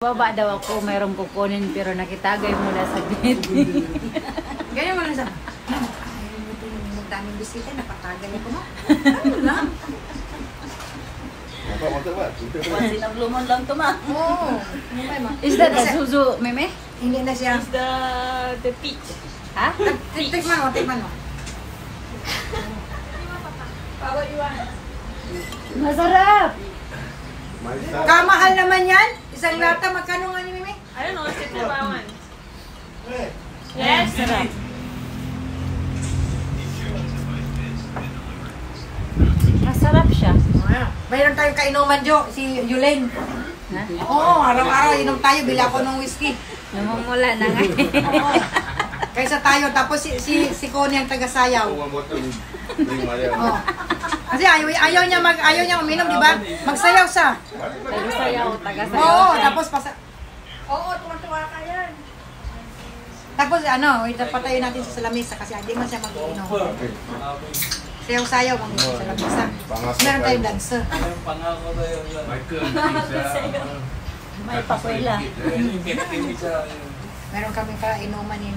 Baba daw ako, mayroong kukunin pero nakitagay mo na sa gate. Ganyan mo lang sa... Magdaming bisita, napatagal ako mo. Ano lang? Sinagluman lang ito, ma. Oo. Is that the Suzu, Meme? Hindi na siya. Is the peach. Ha? Tikman mo. Masarap! Kamahal naman yan. Isang lata, magkano nga ni Mimi? I don't know, is it the one? Yes? Masarap. Masarap siya. Mayroon tayong kainuman, Jo. Si Yulaine. Ha? Oo, araw-araw inom tayo. Bila ako ng whiskey. Namumula na nga. Oo. Kaysa tayo. Tapos si Connie ang taga-sayaw. Oo. Kasi ayaw niya uminom, di ba? Magsayaw siya. Taga-sayaw, taga-sayaw. Oo, tapos Oo, tuwa-tuwa ka yan. Tapos ipatayo natin sa lamesa kasi hindi man siya mag-iinom. Sayaw-sayaw mag sa lamesa. Meron tayong dancer. May pakwela. Meron kami inuman yun.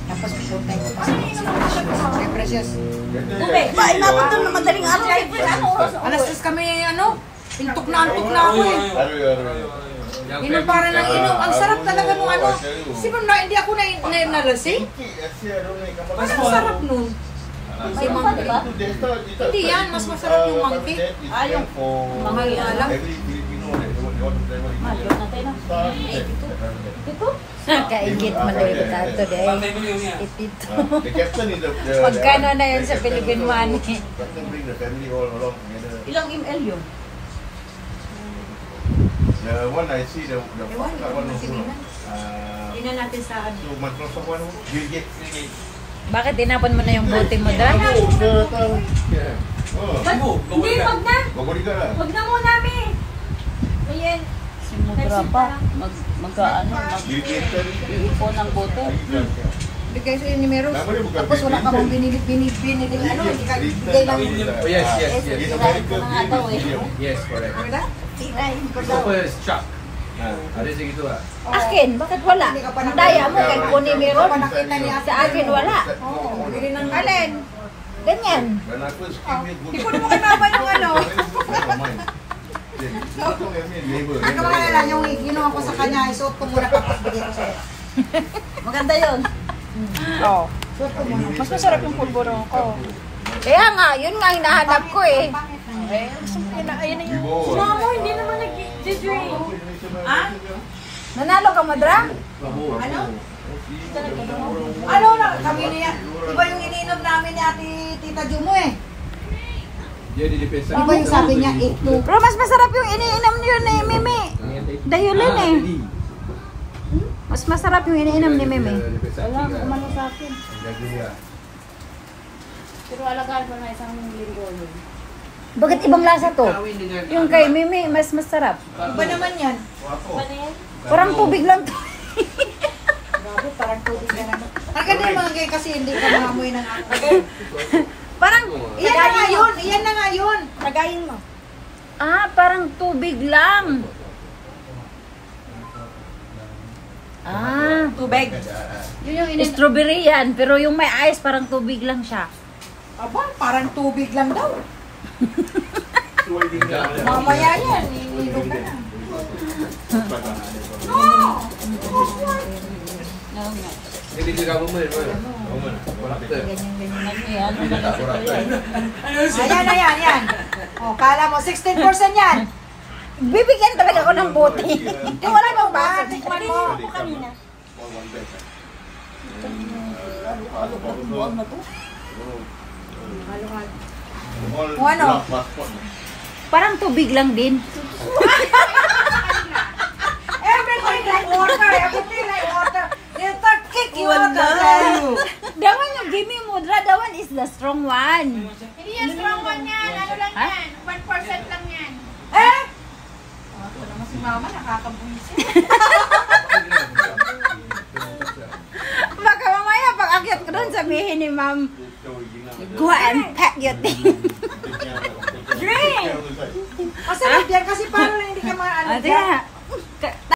Tapos pupunta ko pa sa Precious. Ube, inabot doon na madaling araw. Alas 3 kami, intok na ako eh. Inom para lang inom. Ang sarap talaga nung Sipon na, hindi ako nalasing. Mas masarap nun. May monkey. Hindi yan, mas masarap yung monkey. Yung Mga alam. Mahal na tayo na. Ito? Kaingit man daw ito tato dahil. Itito. Magkano na yun sa Philippine money? Ilang ml yun? The one I see, the one Hindi na natin sa so Microsoft one, Bill Gates. Bakit tinapon mo na yung bote mo dra? Hindi, wag na. Babalik ka na. Wag na muna, mi. Ayan. Si Mudra pa. Bill Gates ka rin. Mag-iipon ng bote. Bigay sa inyo meron. Tapos wala ka mong binili hindi ka bigay lang. Oh, yes. Yes, correct. Ano? Christopher is Chuck. Ada segitu lah. Akin, bakit wala? Ang daya mo, kay Kuni meron. Sa akin wala. Oo, bili ng Alin? Ganyan. Dan aku skip it. Hindi ko naman kinaba yung Ang kamalala yung ginawa ko sa kanya, isuot ko muna kapag bigay ko sa'yo. Maganda yun. Oo. Suot ko muna. Mas masarap yung pulburo ko. Kaya nga, yun nga hinahanap ko eh. Ayan na yung... Mama, hindi naman nag-drink. Ha? Nanalo ka, Madra? Ano na, kami niya. Iba yung iniinom namin ni Ate Tita Jumo eh. Dia di depensa. Iba yung sabi niya, 8-2. Pero mas masarap yung iniinom niyo ni Mimi. Dayulan eh. Mas masarap yung iniinom ni Mimi. Wala, kumano sa akin. Jaga. Pero alagaan mo na isang linggo yun. Bakit ibang lasa to? Yung kay Mimi, mas masarap. Iba naman yan. Ano yan? Parang tubig lang to. Grabe, parang tubig na naman. Talaga din mga gay kasi hindi ka maamoy ng ako. Parang, Iyan na nga yun! Iyan na nga yun! Tagayin mo. parang tubig lang. Tubig. Yun yung iniinom. Strawberry yan, pero yung may ice parang tubig lang siya. Aba, parang tubig lang daw. Mamaya yan, iniinom ka na. Ini di government, government. Korakter. Ini tak korakter. Ayan, yan. O, kala mo, 16% yan. Bibigyan talaga ako ng bote. Yung wala bang ba? Tikman mo. Kanina. O ano? Parang tubig lang din. Everything like water. Everything like water. You start kick you out of there. That one you give me, Mudra, that one is the strong one. Hindi yan strong one yan. Ano lang yan? 1% lang yan. Eh? Ako naman si mama, nakakabuhisin. Baka mamaya pag akyat ko doon, sabihin ni ma'am, go and pack your thing. Drink! Masarap yan kasi parang hindi ka maano Ate nga,